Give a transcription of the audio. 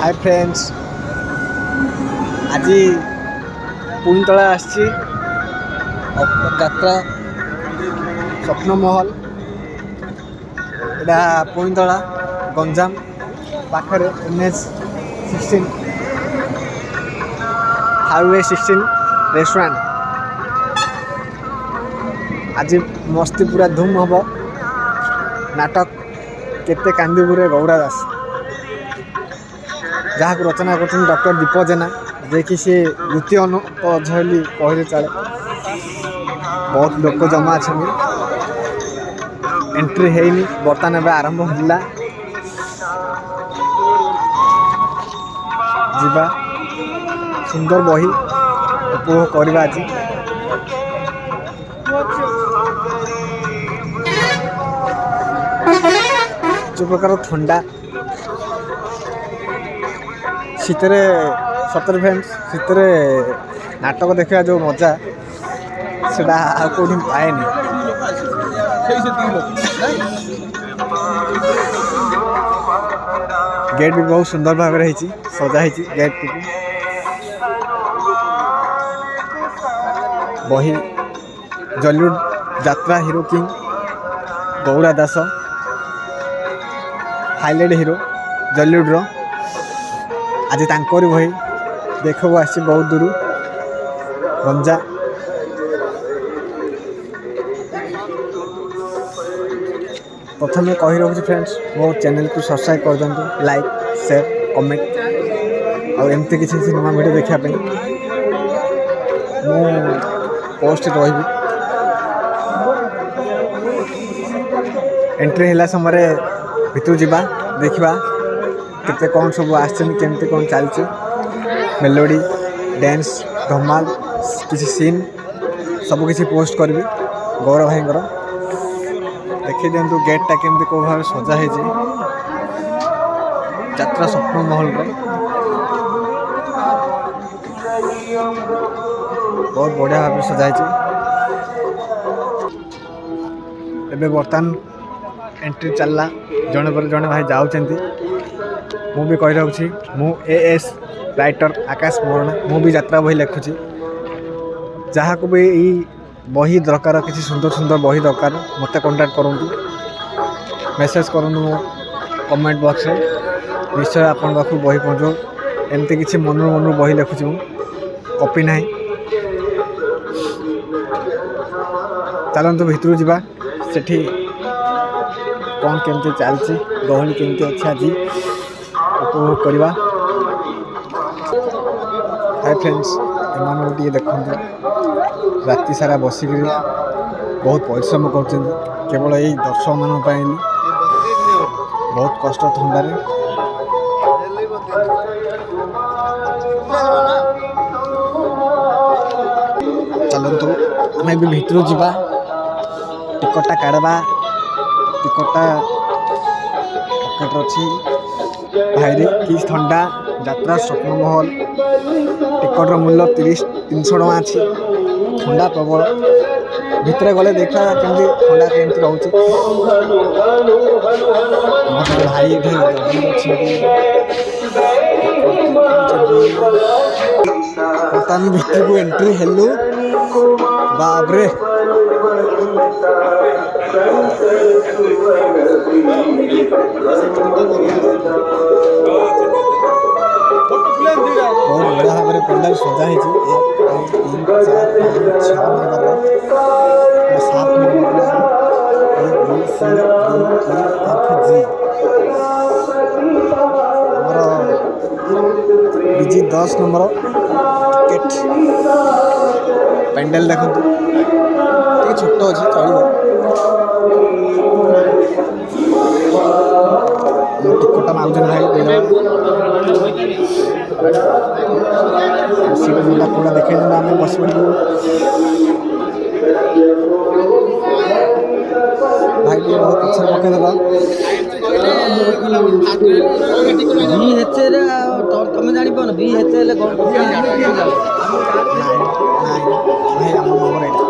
Hi friends, आज पुईतला आसी यात्रा स्वप्न महल यहाँ पुईतला गंजाम पाखरे NH16 हाईवे 16 रेस्टोरेंट। आज मस्ती पूरा धूम हम नाटक केते कांदीपुरे गौरा दास जहाँ को रचना कर डॉक्टर दीप जेना जे कि सी द्वितीय अझली कहले चले। बहुत लोक जमा अच्छा एंट्री हैनी बर्तमान एवं आरंभ है जीवा सुंदर बही उपभोग करवा। आज जो प्रकार ठंडा शीतरे सतर फ्रेंड्स शीतरे नाटक देखा जो मजा से कौटी पाएनि। गेट भी बहुत सुंदर भाव सजा गेट को बही जॉलीवुड यात्रा हीरो किंग गौरा दास हाईलाइट हीरो जॉलीवुड रो आज तांकोरी बही देखो आसी बहुत दूर गंजा। प्रथम कही रखुच्छी फ्रेंड्स मो चैनल को सब्सक्राइब कर दिखाँ, लाइक शेयर कमेंट और एमती किसी नुआ वीडियो देखापी मु पोस्ट रही। एंट्री है समय भितर जावा देखा केते कौन सब आमती कौन चलती मेलोडी डांस धमाल किसी सीन सबकि पोस्ट करी गौरव भाई देखी दिंतु गेटा केमती कौ भाव सजा है यात्रा स्वप्न महल बहुत बढ़िया भाव सजा है। बर्तमान एंट्री चलला जड़े पर जड़े भाई जाऊँगी मु भी कही रखी मु AS राइटर आकाश मोहना मु भी यात्रा बही लिखुची जहाँ को भी यही बही दरकार किसी सुंदर सुंदर बही दरकार मत कांटेक्ट करूँ मेसेज करूँ मो कमेंट बॉक्स में निश्चय आपण पाखु बही पहुँचो। एमती किसी मनु मनु बही लिखुची मु कॉपी ना चलतु भितर जावा सेठी कौन केमती चलती गहली केमती अच्छी आज उपभोग करवा। हाय फ्रेंड्स एम देखते राति सारा बसिक बहुत परिश्रम कर केवल यही दर्शक मान बहुत कष्ट थंडार चलतु आम भी भितर जावा टिकटा काढ़वा टिकटा पकेट अच्छी भाई कि ठंडा यात्रा स्वप्न महल टिकटर मूल्य 300 टका अच्छी ठंडा प्रबल भितर गले देखा केमती ठंडा केमती रोचे भाई बर्तमान भितर को एंट्री हेलु बाबरे बहुत बढ़िया भाव में पेंडाल सजा है 1 2 3 4 5 6 number 7 number 1 2 3 4 5 BG 10 number ticket pandal देखो छोट अच्छी चलो टिकटा मागुन भाई सीट मुंडा पूरा देखे आम बस पड़ू भाई बहुत पछे पकईदेला तुम जान पान भी भाई आम नंबर यहाँ